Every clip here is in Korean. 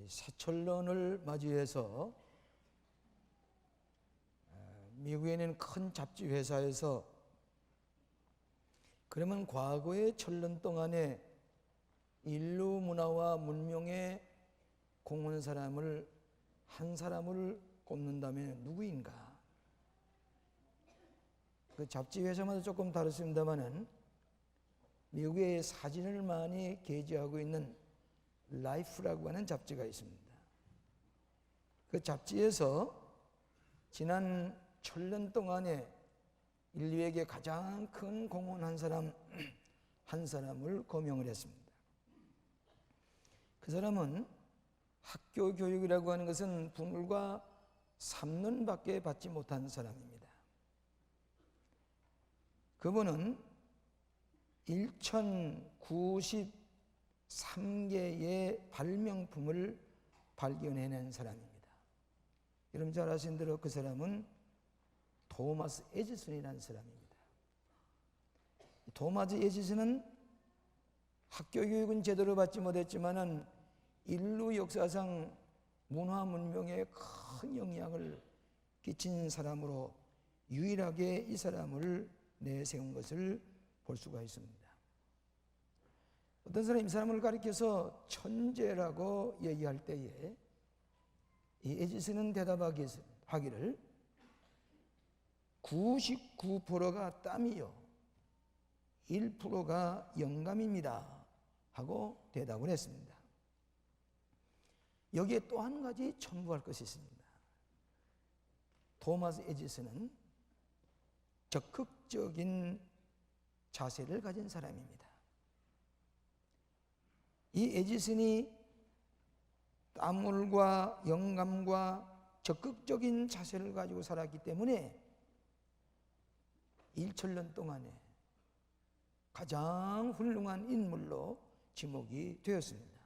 새철론을 맞이해서 미국에 있는 큰 잡지 회사에서 그러면 과거의 철론 동안에 인류 문화와 문명의 공헌 사람을 한 사람을 꼽는다면 누구인가? 그 잡지 회사마다 조금 다르습니다만은 미국의 사진을 많이 게재하고 있는 라이프라고 하는 잡지가 있습니다. 그 잡지에서 지난 천년 동안에 인류에게 가장 큰 공헌한 사람 한 사람을 고명을 했습니다. 그 사람은 학교 교육이라고 하는 것은 불과 3년밖에 받지 못한 사람입니다. 그분은 1093개의 발명품을 발견해낸 사람입니다. 여러분 잘 아시는 대로 그 사람은 토마스 에디슨이라는 사람입니다. 토마스 에디슨은 학교 교육은 제대로 받지 못했지만은 인류 역사상 문화 문명에 큰 영향을 끼친 사람으로 유일하게 이 사람을 내세운 것을 볼 수가 있습니다. 어떤 사람이 이 사람을 가리켜서 천재라고 얘기할 때에 이 에디슨은 대답하기를 99%가 땀이요 1%가 영감입니다 하고 대답을 했습니다. 여기에 또 한 가지 첨부할 것이 있습니다. 토마스 에디슨은 적극적인 자세를 가진 사람입니다. 이 에디슨이 땀물과 영감과 적극적인 자세를 가지고 살았기 때문에 1천년 동안에 가장 훌륭한 인물로 지목이 되었습니다.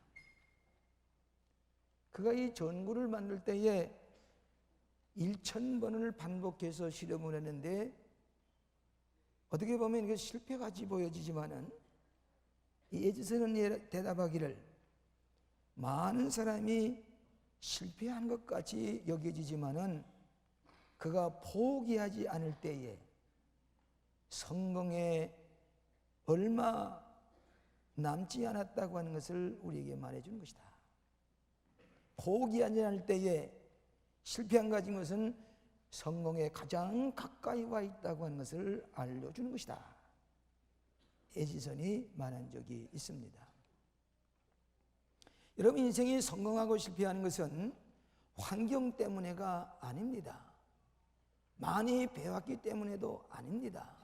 그가 이 전구를 만들 때에 1000번을 반복해서 실험을 했는데 어떻게 보면 이게 실패같이 보여지지만은 이 에디슨은 대답하기를 많은 사람이 실패한 것 같이 여겨지지만은 그가 포기하지 않을 때에 성공에 얼마 남지 않았다고 하는 것을 우리에게 말해주는 것이다. 포기하지 않을 때에 실패한 가진 것은 성공에 가장 가까이 와 있다고 하는 것을 알려주는 것이다. 에디슨이 말한 적이 있습니다. 여러분 인생이 성공하고 실패하는 것은 환경 때문에가 아닙니다. 많이 배웠기 때문에도 아닙니다.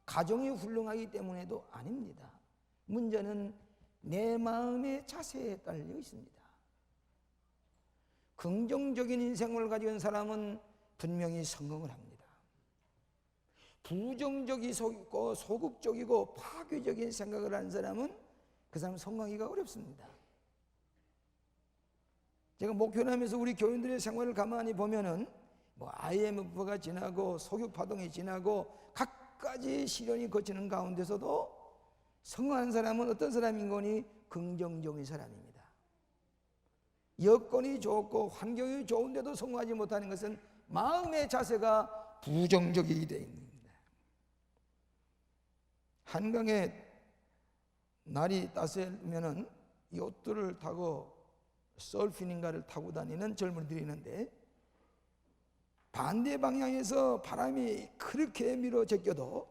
가정이 훌륭하기 때문에도 아닙니다. 문제는 내 마음의 자세에 달려 있습니다. 긍정적인 인생을 가진 사람은 분명히 성공을 합니다. 부정적이고 소극적이고 파괴적인 생각을 하는 사람은 그 사람 성공하기가 어렵습니다. 제가 목표하면서 우리 교인들의 생활을 가만히 보면은 IMF가 지나고 석유파동이 지나고 갖가지 시련이 거치는 가운데서도 성공한 사람은 어떤 사람인 거니? 긍정적인 사람입니다. 여건이 좋고 환경이 좋은데도 성공하지 못하는 것은 마음의 자세가 부정적이기 때문입니다. 한강에 날이 따스면은 요트를 타고 서핑인가를 타고 다니는 젊은이들이 있는데 반대 방향에서 바람이 그렇게 밀어 제껴도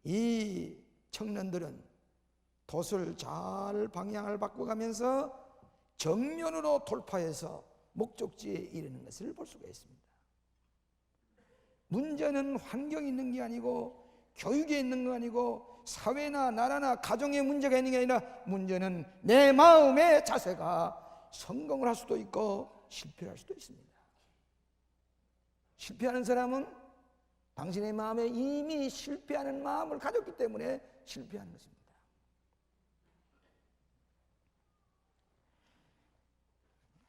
이 청년들은 돛을 잘 방향을 바꿔가면서 정면으로 돌파해서 목적지에 이르는 것을 볼 수가 있습니다. 문제는 환경이 있는 게 아니고 교육에 있는 거 아니고 사회나 나라나 가정에 문제가 있는 게 아니라 문제는 내 마음의 자세가 성공을 할 수도 있고 실패할 수도 있습니다. 실패하는 사람은 당신의 마음에 이미 실패하는 마음을 가졌기 때문에 실패하는 것입니다.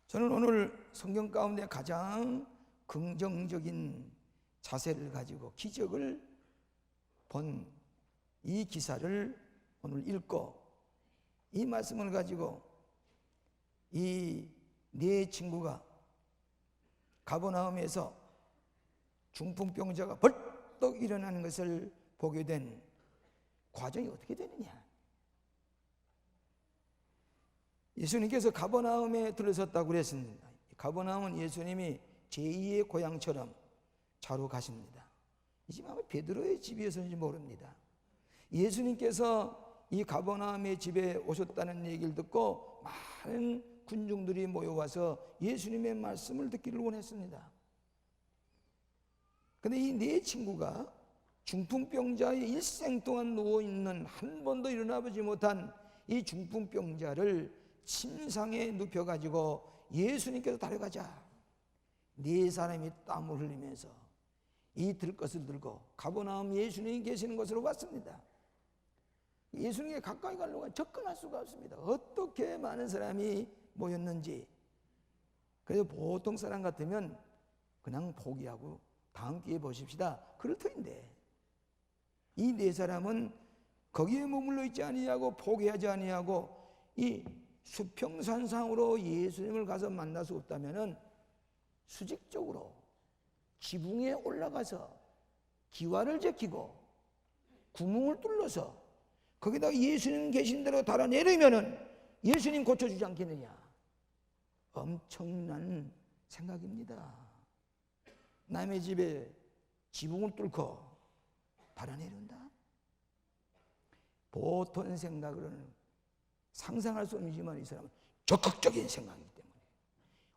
저는 오늘 성경 가운데 가장 긍정적인 자세를 가지고 기적을 본 이 기사를 오늘 읽고 이 말씀을 가지고 이 네 친구가 가버나움에서 중풍병자가 벌떡 일어나는 것을 보게 된 과정이 어떻게 되느냐? 예수님께서 가버나움에 들어섰다고 그랬습니다. 가버나움은 예수님이 제2의 고향처럼 자로 가십니다. 이 집은 아마 베드로의 집이었는지 모릅니다. 예수님께서 이 가버나움의 집에 오셨다는 얘기를 듣고 많은 군중들이 모여와서 예수님의 말씀을 듣기를 원했습니다. 그런데 이 네 친구가 중풍병자의 일생 동안 누워있는, 한 번도 일어나보지 못한 이 중풍병자를 침상에 눕혀가지고 예수님께서 다뤄가자. 네 사람이 땀을 흘리면서 이 들것을 들고 가버나움 예수님이 계시는 곳으로 왔습니다. 예수님께 가까이 가려고 접근할 수가 없습니다. 어떻게 많은 사람이 모였는지. 그래서 보통 사람 같으면 그냥 포기하고 다음 기회에 보십시다, 그럴 터인데 이 네 사람은 거기에 머물러 있지 아니하고 포기하지 아니하고 이 수평산상으로 예수님을 가서 만날 수 없다면은 수직적으로 지붕에 올라가서 기와를 제끼고 구멍을 뚫어서 거기다가 예수님 계신 대로 달아내리면은 예수님 고쳐주지 않겠느냐. 엄청난 생각입니다. 남의 집에 지붕을 뚫고 달아내린다. 보통 생각으로는 상상할 수 없지만 이 사람은 적극적인 생각이기 때문에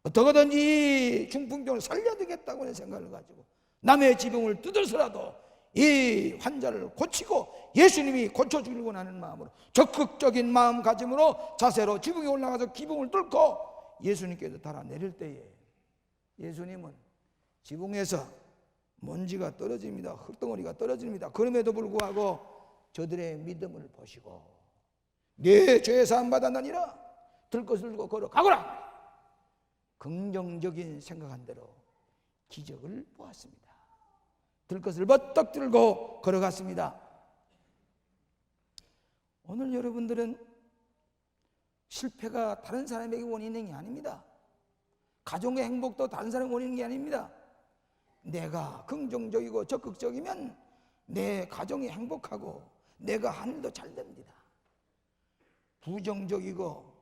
어떻게든지 중풍병을 살려야되겠다고 하는 생각을 가지고 남의 지붕을 뜯어서라도 이 환자를 고치고 예수님이 고쳐주려고 하는 마음으로, 적극적인 마음가짐으로 자세로 지붕에 올라가서 기붕을 뚫고 예수님께서 달아내릴 때에 예수님은 지붕에서 먼지가 떨어집니다. 흙덩어리가 떨어집니다. 그럼에도 불구하고 저들의 믿음을 보시고 네 죄 사함 받았느니라, 들 것을 들고 걸어가거라. 긍정적인 생각한 대로 기적을 보았습니다. 들 것을 버떡 들고 걸어갔습니다. 오늘 여러분들은 실패가 다른 사람에게 원인이 아닙니다. 가정의 행복도 다른 사람의 원인이 아닙니다. 내가 긍정적이고 적극적이면 내 가정이 행복하고 내가 하는 일도 잘 됩니다. 부정적이고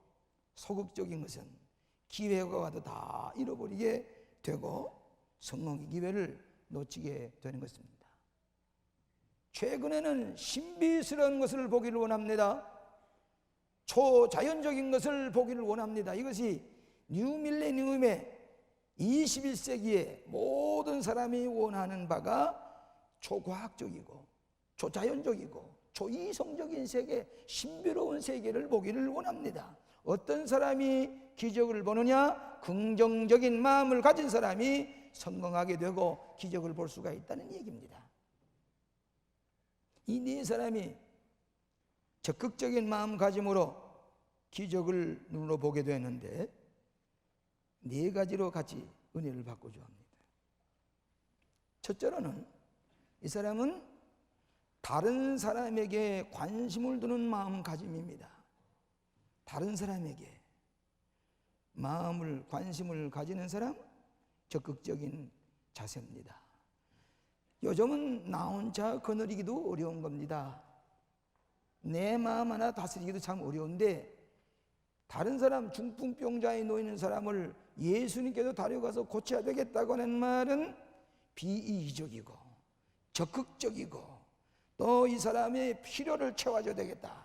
소극적인 것은 기회가 와도 다 잃어버리게 되고 성공의 기회를 놓치게 되는 것입니다. 최근에는 신비스러운 것을 보기를 원합니다. 초자연적인 것을 보기를 원합니다. 이것이 뉴밀레니엄의 21세기에 모든 사람이 원하는 바가 초과학적이고 초자연적이고 초이성적인 세계, 신비로운 세계를 보기를 원합니다. 어떤 사람이 기적을 보느냐? 긍정적인 마음을 가진 사람이 성공하게 되고 기적을 볼 수가 있다는 얘기입니다. 이 네 사람이 적극적인 마음가짐으로 기적을 눈으로 보게 되는데 네 가지로 같이 은혜를 받고자 합니다. 첫째로는 이 사람은 다른 사람에게 관심을 두는 마음가짐입니다. 다른 사람에게 마음을, 관심을 가지는 사람, 적극적인 자세입니다. 요즘은 나 혼자 거느리기도 어려운 겁니다. 내 마음 하나 다스리기도 참 어려운데 다른 사람, 중풍병자에 놓이는 사람을 예수님께서 다려가서 고쳐야 되겠다고 하는 말은 비이기적이고 적극적이고 또 이 사람의 필요를 채워줘야 되겠다.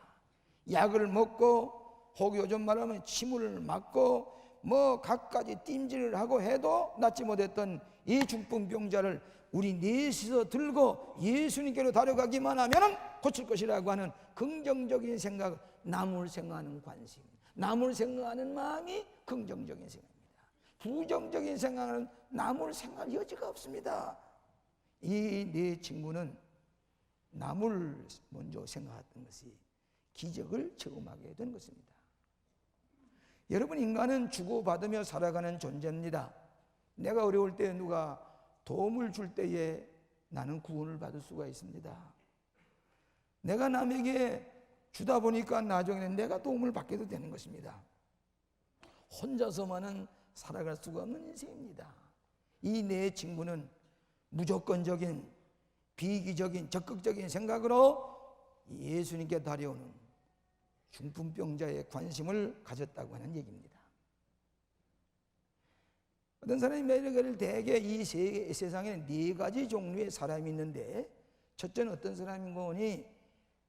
약을 먹고 혹 요즘 말하면 침을 맞고 뭐 갖가지 찜질을 하고 해도 낫지 못했던 이 중풍병자를 우리 넷이서 들고 예수님께로 다려가기만 하면 고칠 것이라고 하는 긍정적인 생각, 남을 생각하는 관심, 남을 생각하는 마음이 긍정적인 생각입니다. 부정적인 생각은 남을 생각할 여지가 없습니다. 이 네 친구는 남을 먼저 생각했던 것이 기적을 체험하게 된 것입니다. 여러분, 인간은 주고받으며 살아가는 존재입니다. 내가 어려울 때 누가 도움을 줄 때에 나는 구원을 받을 수가 있습니다. 내가 남에게 주다 보니까 나중에는 내가 도움을 받게도 되는 것입니다. 혼자서만은 살아갈 수가 없는 인생입니다. 이 내 친구는 무조건적인, 비이기적인, 적극적인 생각으로 예수님께 달려오는 중풍병자의 관심을 가졌다고 하는 얘기입니다. 어떤 사람이 매일을 대개 이 세상에는 네 가지 종류의 사람이 있는데, 첫째는 어떤 사람인 거니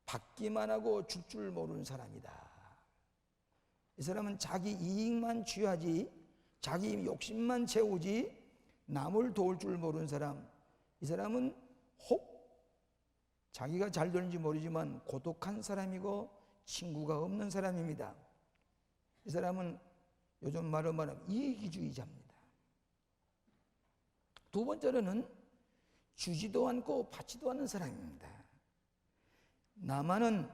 받기만 하고 줄 줄 모르는 사람이다. 이 사람은 자기 이익만 취하지, 자기 욕심만 채우지 남을 도울 줄 모르는 사람. 이 사람은 혹 자기가 잘 되는지 모르지만 고독한 사람이고 친구가 없는 사람입니다. 이 사람은 요즘 말로 말하면 이기주의자입니다. 두 번째로는 주지도 않고 받지도 않는 사람입니다. 나만은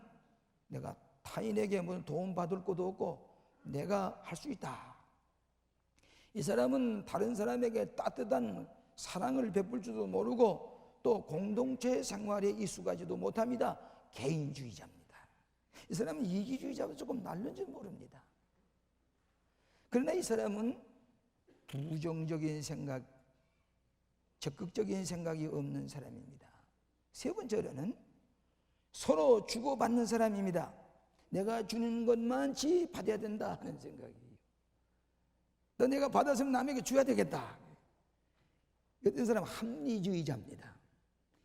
내가 타인에게 무슨 도움 받을 것도 없고 내가 할 수 있다. 이 사람은 다른 사람에게 따뜻한 사랑을 베풀 줄도 모르고 또 공동체 생활에 익숙하지도 못합니다. 개인주의자입니다. 이 사람은 이기주의자보다 조금 날른지 모릅니다. 그러나 이 사람은 부정적인 생각, 적극적인 생각이 없는 사람입니다. 세 번째로는 서로 주고받는 사람입니다. 내가 주는 것만치 받아야 된다 하는 생각이에요. 또 내가 받았으면 남에게 줘야 되겠다. 어떤 사람은 합리주의자입니다.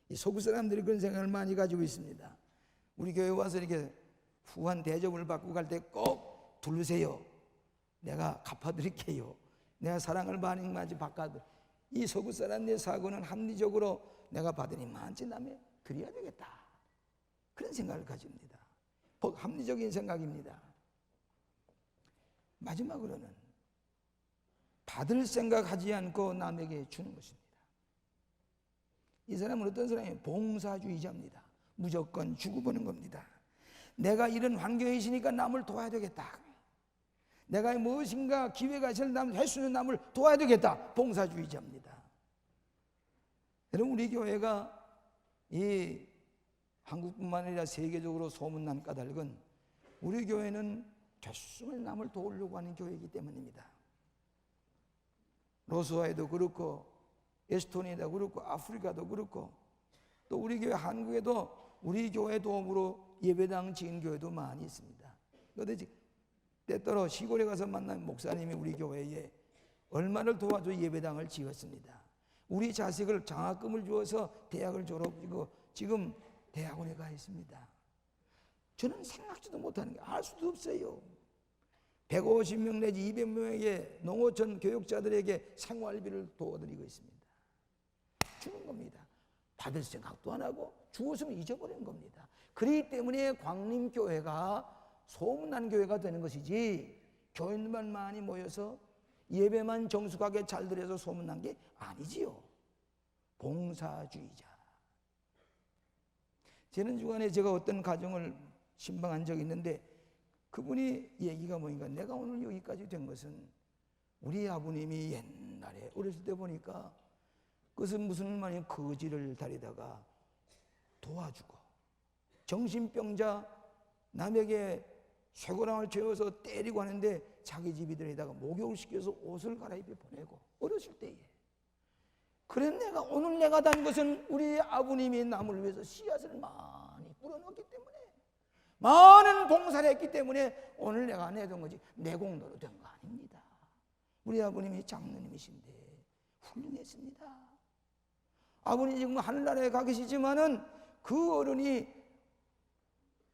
이 서구 사람들이 그런 생각을 많이 가지고 있습니다. 우리 교회 와서 이렇게 후한 대접을 받고 갈 때 꼭 두르세요. 내가 갚아드릴게요. 내가 사랑을 많이 바꿔드. 이 서구 사람들의 사고는 합리적으로 내가 받으니 많지 남에 드려야 되겠다. 그런 생각을 가집니다. 합리적인 생각입니다. 마지막으로는 받을 생각하지 않고 남에게 주는 것입니다. 이 사람은 어떤 사람이에요? 봉사주의자입니다. 무조건 주고 보는 겁니다. 내가 이런 환경에 있으니까 남을 도와야 되겠다. 내가 무엇인가 기회가 있을 남을 할 수 있는 남을 도와야 되겠다. 봉사주의자입니다. 여러분, 우리 교회가 이 한국뿐만 아니라 세계적으로 소문난 까닭은 우리 교회는 결승을 남을 도우려고 하는 교회이기 때문입니다. 로스와에도 그렇고 에스토니아도 그렇고 아프리카도 그렇고 또 우리 교회 한국에도 우리 교회 도움으로 예배당 지은 교회도 많이 있습니다. 그런데 때때로 시골에 가서 만난 목사님이 우리 교회에 얼마를 도와줘 예배당을 지었습니다. 우리 자식을 장학금을 주어서 대학을 졸업하고 지금 대학원에 가 있습니다. 저는 생각지도 못하는 게 알 수도 없어요. 150명 내지 200명에게 농어촌 교육자들에게 생활비를 도와드리고 있습니다. 주는 겁니다. 받을 생각도 안 하고 주었으면 잊어버리는 겁니다. 그렇기 때문에 광림교회가 소문난 교회가 되는 것이지 교인들만 많이 모여서 예배만 정숙하게 잘 드려서 소문난 게 아니지요. 봉사주의자. 지난 주간에 제가 어떤 가정을 신방한 적이 있는데 그분이 얘기가 뭐니까 내가 오늘 여기까지 된 것은 우리 아버님이 옛날에 어렸을 때 보니까 그것은 무슨 말이냐 거지를 다리다가 도와주고 정신병자 남에게 쇠고랑을 죄어서 때리고 하는데 자기 집이들에다가 목욕을 시켜서 옷을 갈아입혀 보내고 어렸을 때에 그래 내가 오늘 내가 단 것은 우리 아버님이 남을 위해서 씨앗을 많이 뿌려놓기 때문에 많은 봉사를 했기 때문에 오늘 내가 내던 거지 내 공로로 된 거 아닙니다. 우리 아버님이 장로님이신데 훌륭했습니다. 아버님 지금 하늘나라에 가 계시지만은 그 어른이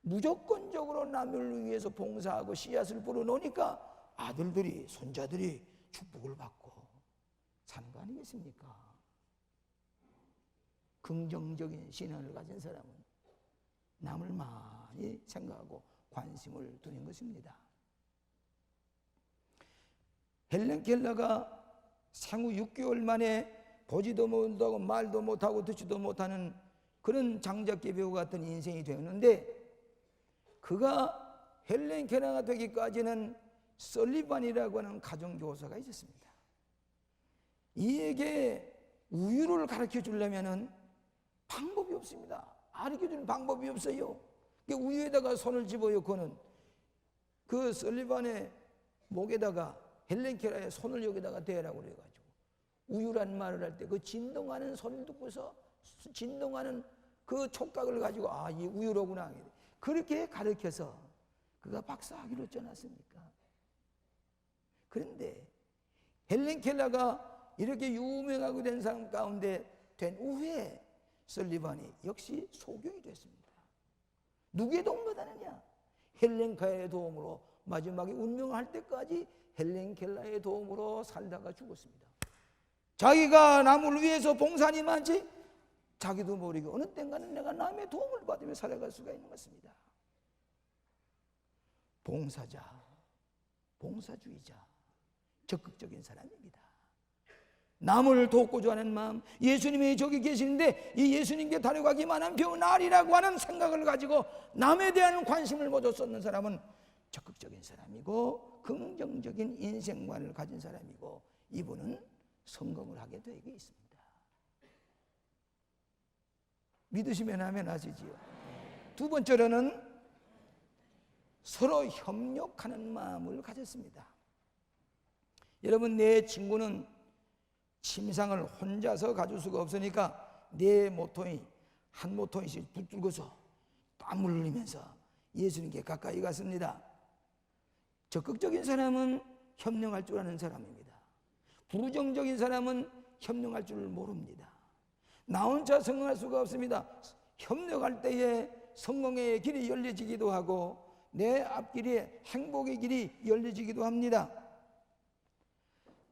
무조건적으로 남을 위해서 봉사하고 씨앗을 뿌려놓으니까 아들들이 손자들이 축복을 받고 사는 거 아니겠습니까? 긍정적인 신앙을 가진 사람은 남을 많이 생각하고 관심을 두는 것입니다. 헬렌 켈러가 생후 6개월 만에 보지도 못하고 말도 못하고 듣지도 못하는 그런 장작기 배우 같은 인생이 되었는데 그가 헬렌 켈러가 되기까지는 설리반이라고 하는 가정교사가 있었습니다. 이에게 우유를 가르쳐 주려면 방법이 없습니다. 가르쳐주는 방법이 없어요. 우유에다가 손을 집어요. 그는 그 설리반의 목에다가 헬렌 켈러의 손을 여기다가 대라고 그래가지고 우유란 말을 할 때 그 진동하는 손을 듣고서 진동하는 그 촉각을 가지고 아, 이 우유로구나. 그렇게 가르쳐서 그가 박사학위를 전했습니까? 그런데 헬렌 켈러가 이렇게 유명하게 된 사람 가운데 된 후에 설리반이 역시 소경이 됐습니다. 누구의 도움 받았느냐? 헬렌 켈러의 도움으로 마지막에 운명할 때까지 헬렌 켈러의 도움으로 살다가 죽었습니다. 자기가 남을 위해서 봉사하니 많지 자기도 모르게 어느 땐가는 내가 남의 도움을 받으며 살아갈 수가 있는 것입니다. 봉사자, 봉사주의자, 적극적인 사람입니다. 남을 돕고자 하는 마음, 예수님이 저기 계시는데 이 예수님께 다려가기만 한 병 나으리라고 하는 생각을 가지고 남에 대한 관심을 모두 쏟는 사람은 적극적인 사람이고 긍정적인 인생관을 가진 사람이고 이분은 성공을 하게 되게 있습니다. 믿으시면 하면 하시지요. 두 번째로는 서로 협력하는 마음을 가졌습니다. 여러분, 내 친구는 침상을 혼자서 가질 수가 없으니까 네 모퉁이 한 모퉁이씩 붙들고서 땀을 흘리면서 예수님께 가까이 갔습니다. 적극적인 사람은 협력할 줄 아는 사람입니다. 부정적인 사람은 협력할 줄 모릅니다. 나 혼자 성공할 수가 없습니다. 협력할 때에 성공의 길이 열려지기도 하고 내 앞길에 행복의 길이 열려지기도 합니다.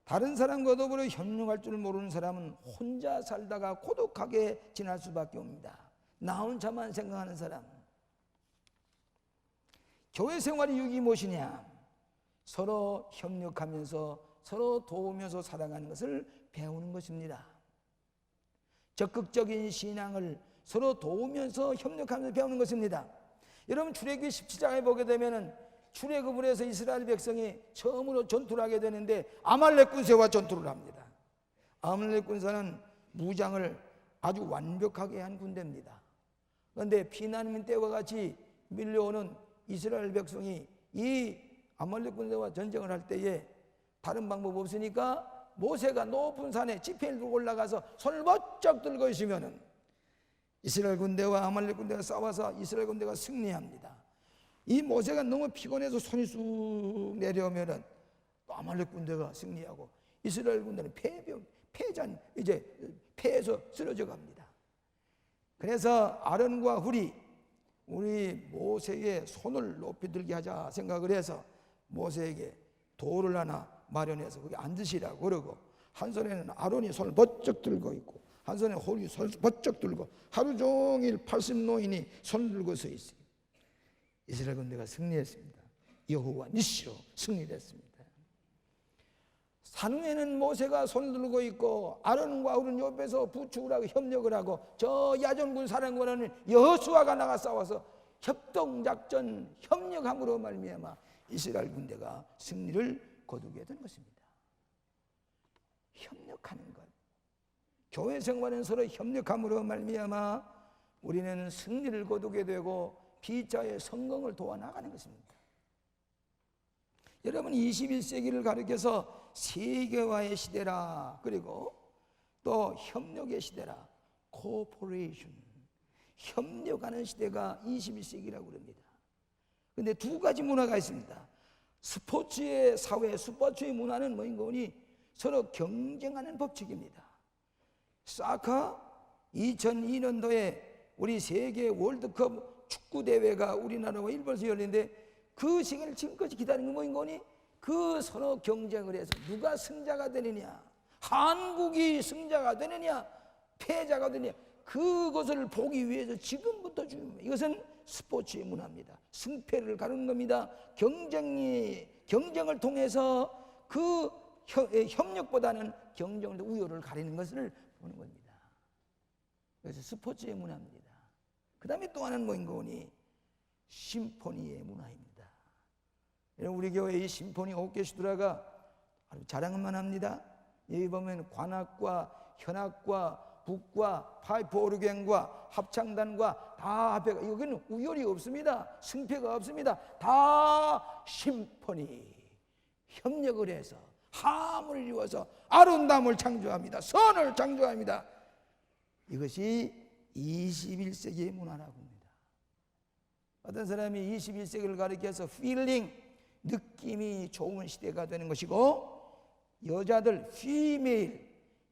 다른 사람과 더불어 협력할 줄 모르는 사람은 혼자 살다가 고독하게 지날 수밖에 없습니다. 나 혼자만 생각하는 사람. 교회 생활의 유익이 무엇이냐? 서로 협력하면서 서로 도우면서 살아가는 것을 배우는 것입니다. 적극적인 신앙을 서로 도우면서 협력하면서 배우는 것입니다. 여러분, 출애굽기 17장에 보게 되면은 출애굽을 해서 이스라엘 백성이 처음으로 전투를 하게 되는데 아말렉 군사와 전투를 합니다. 아말렉 군사는 무장을 아주 완벽하게 한 군대입니다. 그런데 피난민 때와 같이 밀려오는 이스라엘 백성이 이 아말렉 군대와 전쟁을 할 때에 다른 방법 없으니까 모세가 높은 산에 지팡이를 들고 올라가서 손을 번쩍 들고 있으면은 이스라엘 군대와 아말렉 군대가 싸워서 이스라엘 군대가 승리합니다. 이 모세가 너무 피곤해서 손이 쑥 내려오면은 또 아말렉 군대가 승리하고 이스라엘 군대는 패해서 쓰러져 갑니다. 그래서 아론과 훌이 우리 모세의 손을 높이 들게 하자 생각을 해서 모세에게 돌을 하나 마련해서 거기 앉으시라고 그러고 한 손에는 아론이 손을 번쩍 들고 있고 한 손에 홀이 손을 번쩍 들고 하루 종일 80노인이 손을 들고 서 있어요. 이스라엘 군대가 승리했습니다. 여호와 니시로 승리했습니다. 산후에는 모세가 손을 들고 있고 아론과 훌은 옆에서 부축을 하고 협력을 하고 저 야전군 사령관은 여호수아가 나가 싸워서 협동작전 협력함으로 말미암아 이스라엘 군대가 승리를 거두게 된 것입니다. 협력하는 것, 교회 생활은 서로 협력함으로 말미암아 우리는 승리를 거두게 되고 피자의 성공을 도와나가는 것입니다. 여러분, 21세기를 가리켜서 세계화의 시대라, 그리고 또 협력의 시대라, 코퍼레이션, 협력하는 시대가 21세기라고 그럽니다. 그런데 두 가지 문화가 있습니다. 스포츠의 사회, 스포츠의 문화는 뭐인 거니 서로 경쟁하는 법칙입니다. 사카 2002년도에 우리 세계 월드컵 축구대회가 우리나라와 일본에서 열리는데 그 시간을 지금까지 기다리는 건 뭐인 거니? 그 서로 경쟁을 해서 누가 승자가 되느냐, 한국이 승자가 되느냐, 패자가 되느냐, 그것을 보기 위해서 지금부터 중요합니다. 이것은 스포츠의 문화입니다. 승패를 가르는 겁니다. 경쟁을 통해서 그 협력보다는 경쟁을 우열을 가리는 것을 보는 겁니다. 그래서 스포츠의 문화입니다. 그 다음에 또 하나는 뭐인 거니? 심포니의 문화입니다. 우리 교회 이 심포니 오케스트라가 아주 자랑만 합니다. 여기 보면 관악과 현악과 북과 파이프 오르겐과 합창단과 다 합해가, 여기는 우열이 없습니다. 승패가 없습니다. 다 심포니, 협력을 해서 함을 이루어서 아름다움을 창조합니다. 선을 창조합니다. 이것이 21세기의 문화라고 합니다. 어떤 사람이 21세기를 가리켜서 feeling, 느낌이 좋은 시대가 되는 것이고, 여자들 female,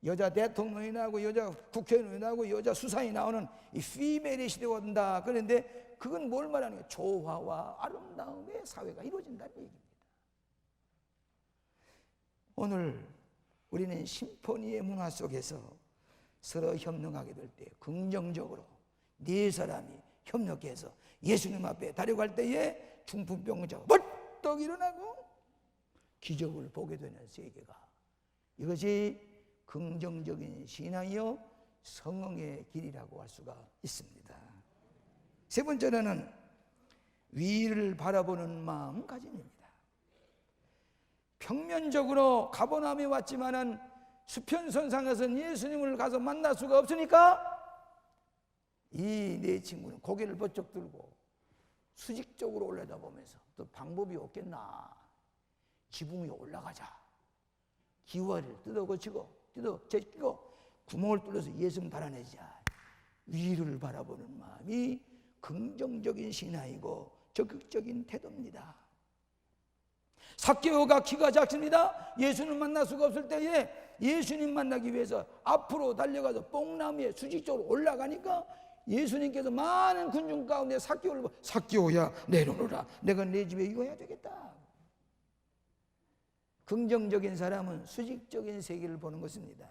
여자 대통령이 나오고 여자 국회의원이 나오고 여자 수상이 나오는 이 female의 시대가 온다. 그런데 그건 뭘 말하는 거예요? 조화와 아름다움의 사회가 이루어진다는 얘기입니다. 오늘 우리는 심포니의 문화 속에서 서로 협력하게 될 때 긍정적으로 네 사람이 협력해서 예수님 앞에 다려갈 때에 중풍병자가 벌떡 일어나고 기적을 보게 되는 세계가, 이것이 긍정적인 신앙이요 성령의 길이라고 할 수가 있습니다. 세 번째로는 위를 바라보는 마음가짐입니다. 평면적으로 가버나움에 왔지만은 수평선상에서는 예수님을 가서 만날 수가 없으니까 이 네 친구는 고개를 번쩍 들고 수직적으로 올려다보면서 또 방법이 없겠나, 지붕 위에 올라가자, 기와를 뜯어 제끼고 구멍을 뚫어서 예수님 달아내자. 위를 바라보는 마음이 긍정적인 신앙이고 적극적인 태도입니다. 삭개오가 키가 작습니다. 예수님 만날 수가 없을 때에 예수님 만나기 위해서 앞으로 달려가서 뽕나무에 수직적으로 올라가니까 예수님께서 많은 군중 가운데 삭개오를 보고, 삭개오야 내려오라, 내가 내 집에 이거해야 되겠다. 긍정적인 사람은 수직적인 세계를 보는 것입니다.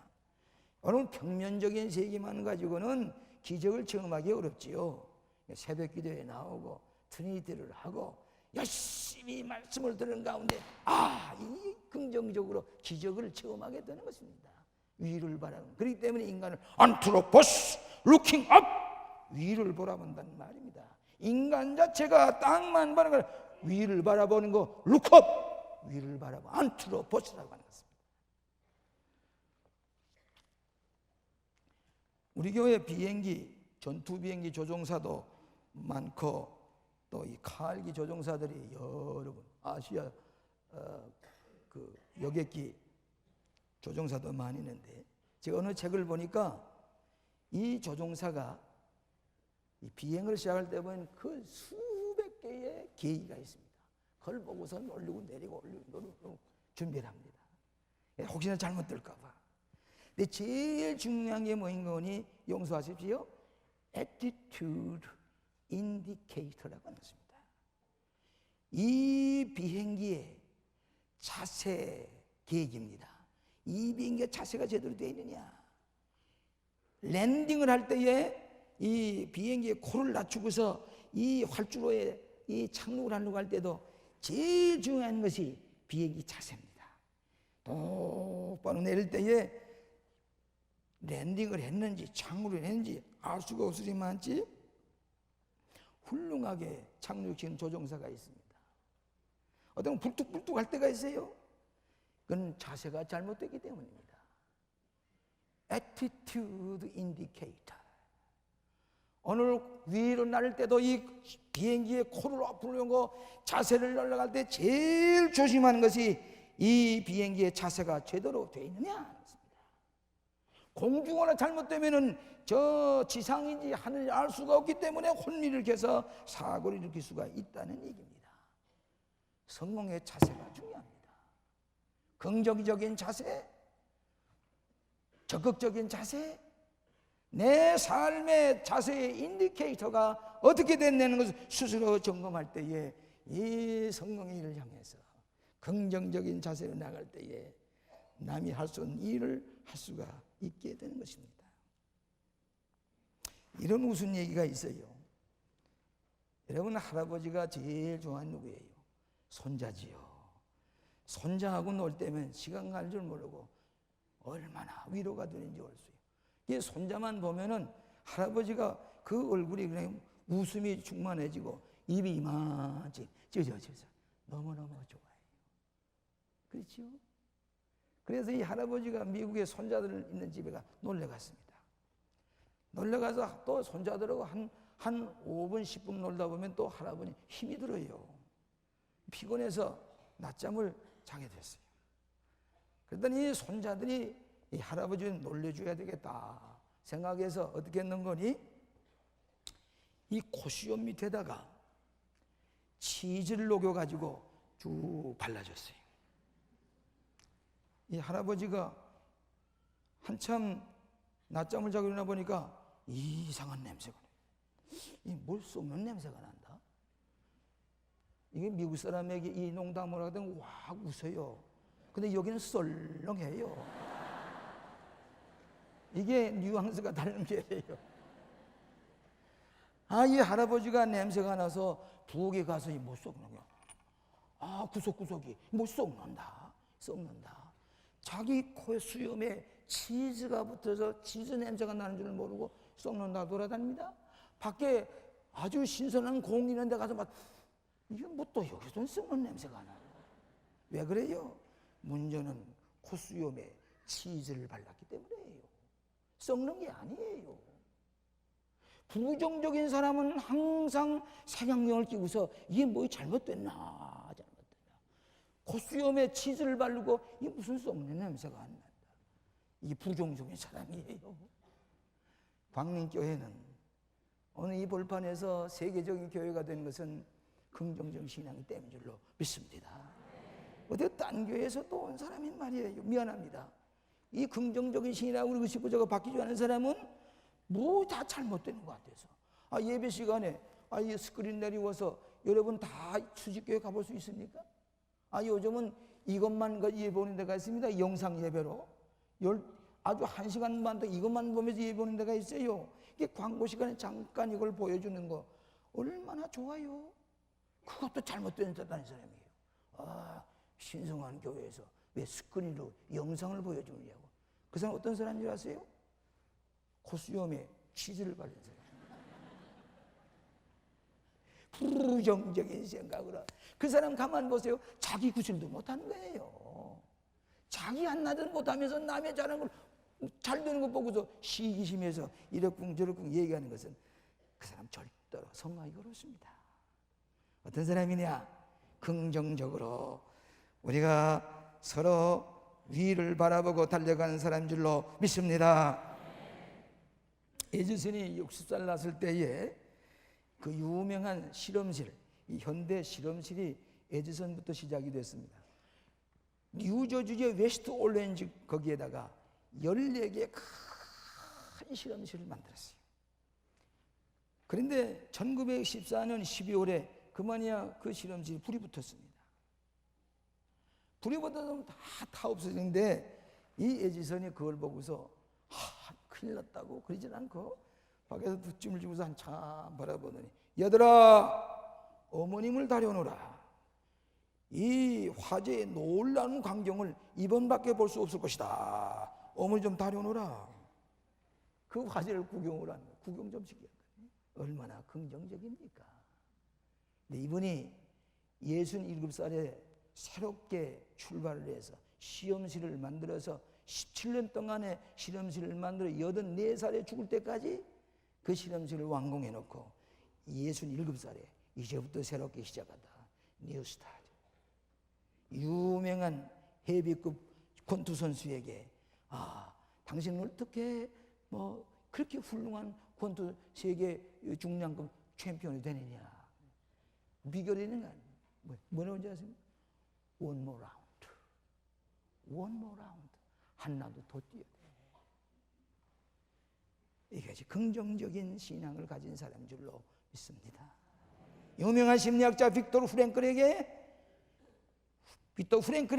여러분, 평면적인 세계만 가지고는 기적을 체험하기 어렵지요. 새벽 기도에 나오고 트리니티를 하고 열심히 말씀을 들은 가운데 이 긍정적으로 기적을 체험하게 되는 것입니다. 위를 바라보는, 그렇기 때문에 인간을 안트로포스, looking up, 위를 바라본다는 말입니다. 인간 자체가 땅만 바라보는 거, 위를 바라보는 거 look up, 위를 바라보, 안트로포스라고 하는 것입니다. 우리 교회 비행기, 전투 비행기 조종사도 많고 또 이 칼기 조종사들이 여러 분, 아시아 그 여객기 조종사도 많이 있는데, 제가 어느 책을 보니까 이 조종사가 이 비행을 시작할 때 보면 그 수백 개의 계기가 있습니다. 그걸 보고서 올리고 내리고 올리고 준비를 합니다. 혹시나 잘못될까 봐. 근데 제일 중요한 게 뭐인 거니 용서하십시오. Attitude Indicator라고 하는 것입니다. 이 비행기의 자세 계획입니다. 이 비행기의 자세가 제대로 되어 있느냐. 랜딩을 할 때에 이 비행기의 코를 낮추고서 이 활주로에 이 착륙을 하려고 할 때도 제일 중요한 것이 비행기 자세입니다. 똑바로 내릴 때에 랜딩을 했는지 착륙을 했는지 알 수가 없으지만지 훌륭하게 착륙시킨 조종사가 있습니다. 어떤 불뚝불뚝 할 때가 있어요. 그건 자세가 잘못되기 때문입니다. Attitude Indicator. 오늘 위로 날릴 때도 이 비행기의 코를 앞으로 열고 자세를 올라갈 때 제일 조심하는 것이 이 비행기의 자세가 제대로 되어 있느냐. 공중으로 잘못되면은 저 지상인지 하늘인지 알 수가 없기 때문에 혼미를 일으켜서 사고를 일으킬 수가 있다는 얘기입니다. 성공의 자세가 중요합니다. 긍정적인 자세, 적극적인 자세, 내 삶의 자세의 인디케이터가 어떻게 됐냐는 것을 스스로 점검할 때에 이 성령의 일을 향해서 긍정적인 자세로 나갈 때에 남이 할 수 없는 일을 할 수가 있게 되는 것입니다. 이런 웃은 얘기가 있어요. 여러분, 할아버지가 제일 좋아하는 누구예요? 손자지요. 손자하고 놀 때면 시간 갈 줄 모르고 얼마나 위로가 되는지 알 수 있어요. 손자만 보면은 할아버지가 그 얼굴이 그냥 웃음이 충만해지고 입이 이만치 찢어져서 너무너무 좋아요. 그렇죠? 그래서 이 할아버지가 미국에 손자들 있는 집에 놀러 갔습니다. 놀러 가서 또 손자들하고 한 5분 10분 놀다 보면 또 할아버지 힘이 들어요. 피곤해서 낮잠을 자게 됐어요. 그랬더니 손자들이 이 할아버지를 놀려줘야 되겠다 생각해서 어떻게 했는 거니? 이 코수염 밑에다가 치즈를 녹여가지고 쭉 발라줬어요. 이 할아버지가 한참 낮잠을 자고 일어나 보니까 이상한 냄새가 나요. 이 뭘 썩는 냄새가 난다. 이게 미국 사람에게 이 농담을 하든 와 웃어요. 근데 여기는 썰렁해요. 이게 뉘앙스가 다른 게예요. 이 할아버지가 냄새가 나서 부엌에 가서 못 썩는 거야. 구석구석이 못 썩는다. 자기 코 수염에 치즈가 붙어서 치즈 냄새가 나는 줄 모르고 썩는다 돌아다닙니다. 밖에 아주 신선한 공기 있는 데 가서 이게 뭐 또 여기서 썩는 냄새가 나. 왜 그래요? 문제는 콧수염에 치즈를 발랐기 때문이에요. 썩는 게 아니에요. 부정적인 사람은 항상 색안경을 끼고서 이게 뭐 잘못됐나. 콧수염에 치즈를 바르고 이게 무슨 썩는 냄새가 안 난다. 이게 부정적인 사람이에요. 광림교회는 오늘 이 볼판에서 세계적인 교회가 된 것은 긍정적 신앙이 때문인 줄로 믿습니다. 어디 딴 교회에서 또 온 사람인 말이에요. 미안합니다. 이 긍정적인 신이라고 그러고 싶고 저거 바뀌지 않은 사람은 뭐 다 잘못되는 것 같아서 예배 시간에 이 스크린 내리워서 여러분 다 수직교회 가볼 수 있습니까? 요즘은 이것만 예배 보는 데가 있습니다. 영상 예배로 아주 1시간 반 동안 이것만 보면서 예배 보는 데가 있어요. 이게 광고 시간에 잠깐 이걸 보여주는 거 얼마나 좋아요. 그것도 잘못됐다는 사람이에요. 신성한 교회에서 왜 스크린으로 영상을 보여주느냐고. 그 사람 어떤 사람인 줄 아세요? 콧수염에 치즈를 바른 사람. 부정적인 생각으로. 그 사람 가만 보세요. 자기 구실도 못하는 거예요. 자기 한나절 못하면서 남의 잘하는 걸 잘 되는 거 보고서 시기심에서 이렇쿵 저렇쿵 얘기하는 것은 그 사람 절대로 성공하기 어렵습니다. 어떤 사람이냐? 긍정적으로 우리가 서로 위를 바라보고 달려가는 사람인 줄로 믿습니다. 에디슨이 60살 났을 때에 그 유명한 실험실, 이 현대 실험실이 에디슨부터 시작이 됐습니다. 뉴저지의 웨스트 올렌지 거기에다가 14개의 큰 실험실을 만들었어요. 그런데 1914년 12월에 그만이야 그 실험실이 불이 붙었습니다. 불이 붙어서 다 없어지는데 이 에디슨이 그걸 보고서 큰일 났다고 그러진 않고 밖에서 뒷짐을 지고서 한참 바라보더니 얘들아 어머님을 다려놓으라. 이 화재의 놀라운 광경을 이번밖에 볼 수 없을 것이다. 어머니 좀 다려놓으라. 그 화재를 구경 좀 시켰더니 얼마나 긍정적입니까? 근데 이분이 67살에 새롭게 출발을 해서 실험실을 만들어서 17년 동안의 실험실을 만들어 84살에 죽을 때까지 그 실험실을 완공해 놓고 67살에 이제부터 새롭게 시작하다. 뉴스타트. 유명한 헤비급 권투 선수에게 당신은 어떻게 그렇게 훌륭한 권투 세계 중량급 챔피언이 되느냐. 비결이 있는 건 뭐라고 하는지 아십니까? One more round. One more round. 한 라운드 더 뛰어야 돼. 이것이 긍정적인 신앙을 가진 사람인 줄로 믿습니다. 유명한 심리학자 빅토르 프랭클이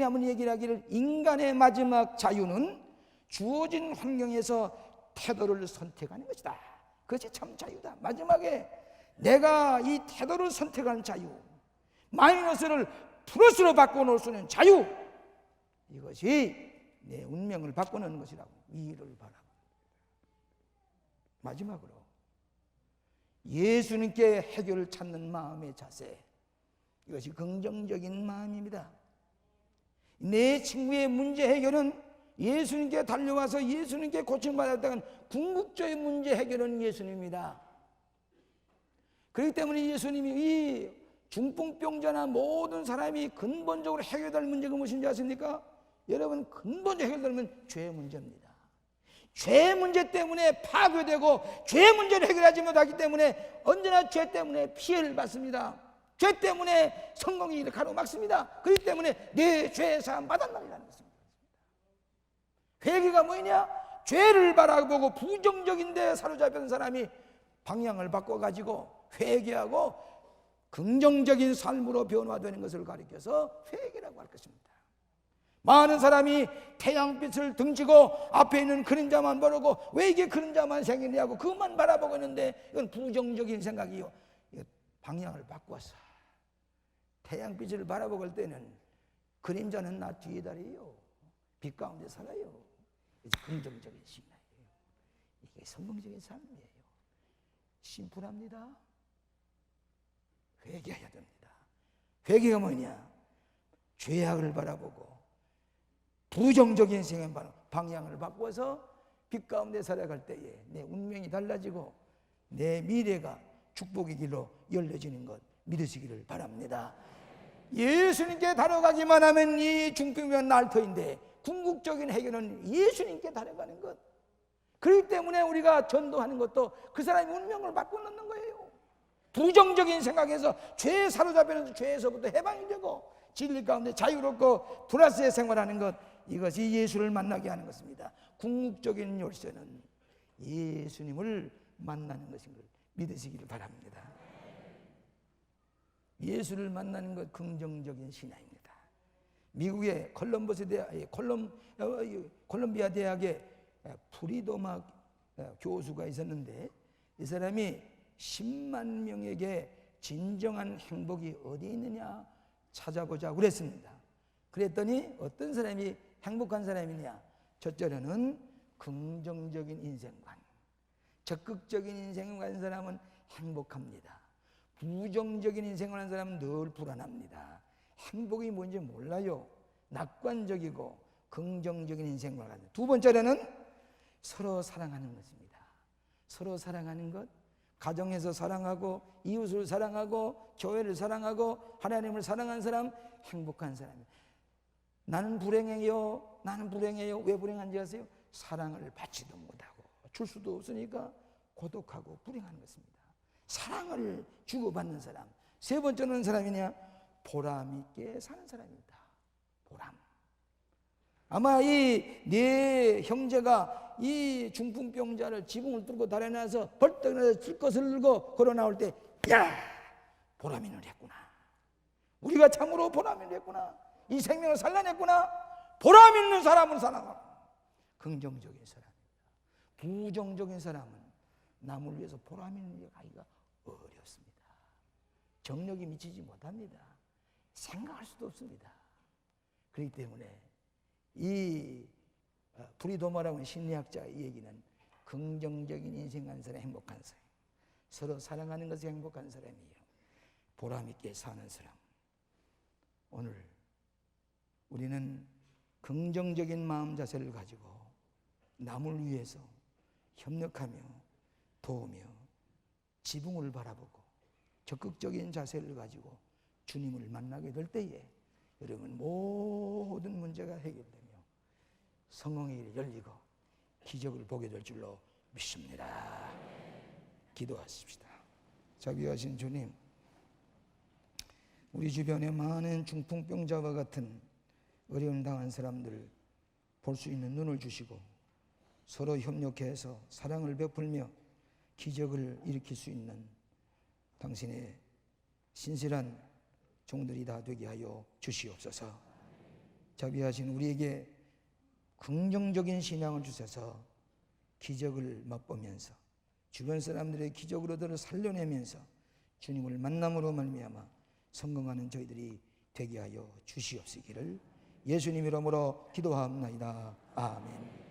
한번 얘기를 하기를 인간의 마지막 자유는 주어진 환경에서 태도를 선택하는 것이다. 그것이 참 자유다. 마지막에 내가 이 태도를 선택하는 자유, 마이너스를 플러스로 바꿔놓을 수 있는 자유, 이것이 내 운명을 바꿔놓는 것이라고. 위를 바라봐. 마지막으로 예수님께 해결을 찾는 마음의 자세, 이것이 긍정적인 마음입니다. 내 친구의 문제 해결은 예수님께 달려와서 예수님께 고침받았다는 궁극적인 문제 해결은 예수님입니다. 그렇기 때문에 예수님이 이 중풍병자나 모든 사람이 근본적으로 해결될 문제가 무엇인지 아십니까? 여러분, 근본적으로 해결되면 죄의 문제입니다. 죄 문제 때문에 파괴되고 죄 문제를 해결하지 못하기 때문에 언제나 죄 때문에 피해를 받습니다. 죄 때문에 성공이 가로막습니다. 그렇기 때문에 내 죄의 사함 받았나이라는 것입니다. 회개가 뭐냐? 죄를 바라보고 부정적인 데 사로잡힌 사람이 방향을 바꿔가지고 회개하고 긍정적인 삶으로 변화되는 것을 가리켜서 회개라고 할 것입니다. 많은 사람이 태양빛을 등지고 앞에 있는 그림자만 바라보고 왜 이게 그림자만 생기냐고 그것만 바라보고 있는데 이건 부정적인 생각이요. 방향을 바꿔서 태양빛을 바라보고 할 때는 그림자는 나 뒤에 다리요. 빛 가운데 살아요. 이제 긍정적인 신앙이에요. 이게 성공적인 삶이에요. 심플합니다. 회개해야 됩니다. 회개가 뭐냐? 죄악을 바라보고 부정적인 생각을 바라보고 방향을 바꿔서 빛 가운데 살아갈 때에 내 운명이 달라지고 내 미래가 축복의 길로 열려지는 것 믿으시기를 바랍니다. 예수님께 다뤄가기만 하면 이 중풍병은 날터인데 궁극적인 해결은 예수님께 다뤄가는 것. 그렇기 때문에 우리가 전도하는 것도 그 사람의 운명을 바꿔놓는 거예요. 부정적인 생각에서 죄에 사로잡히는 죄에서부터 해방이 되고 진리 가운데 자유롭고 플러스의 생활하는 것, 이것이 예수를 만나게 하는 것입니다. 궁극적인 열쇠는 예수님을 만나는 것인 걸 믿으시기를 바랍니다. 예수를 만나는 것 긍정적인 신앙입니다. 미국의 콜롬비아 대학의 프리도마 교수가 있었는데 이 사람이 10만 명에게 진정한 행복이 어디 있느냐 찾아보자고 그랬습니다. 그랬더니 어떤 사람이 행복한 사람이냐? 첫째로는 긍정적인 인생관, 적극적인 인생을 가진 사람은 행복합니다. 부정적인 인생을 하는 사람은 늘 불안합니다. 행복이 뭔지 몰라요. 낙관적이고 긍정적인 인생을 가진. 두 번째로는 서로 사랑하는 것입니다. 서로 사랑하는 것, 가정에서 사랑하고 이웃을 사랑하고 교회를 사랑하고 하나님을 사랑하는 사람, 행복한 사람이에요. 나는 불행해요. 나는 불행해요. 왜 불행한지 아세요? 사랑을 받지도 못하고 줄 수도 없으니까 고독하고 불행한 것입니다. 사랑을 주고받는 사람. 세 번째는 사람이냐? 보람 있게 사는 사람입니다. 보람. 아마 이 네 형제가 이 중풍병자를 지붕을 뚫고 달아나서 벌떡 일어나서 들것을 들고 걸어 나올 때, 야, 보람인을 했구나. 우리가 참으로 보람인을 했구나. 이 생명을 살려냈구나. 보람 있는 사람은 사랑하고 긍정적인 사람입니다. 부정적인 사람은 남을 위해서 보람 있는 일을 하기가 어렵습니다. 정력이 미치지 못합니다. 생각할 수도 없습니다. 그렇기 때문에 이 프리도마라고 하는 심리학자의 얘기는 긍정적인 인생 한 사람, 행복한 사람, 서로 사랑하는 것이 행복한 사람이에요. 보람 있게 사는 사람. 오늘 우리는 긍정적인 마음 자세를 가지고 남을 위해서 협력하며 도우며 지붕을 바라보고 적극적인 자세를 가지고 주님을 만나게 될 때에 여러분 모든 문제가 해결되며 성공의 길이 열리고 기적을 보게 될 줄로 믿습니다. 기도하십시다. 자비하신 주님, 우리 주변에 많은 중풍병자와 같은 어려움 당한 사람들을 볼 수 있는 눈을 주시고 서로 협력해서 사랑을 베풀며 기적을 일으킬 수 있는 당신의 신실한 종들이 다 되게 하여 주시옵소서. 자비하신 우리에게 긍정적인 신앙을 주셔서 기적을 맛보면서 주변 사람들의 기적으로들을 살려내면서 주님을 만남으로 말미암아 성공하는 저희들이 되게 하여 주시옵시기를 예수님 이름으로 기도하옵나이다. 아멘.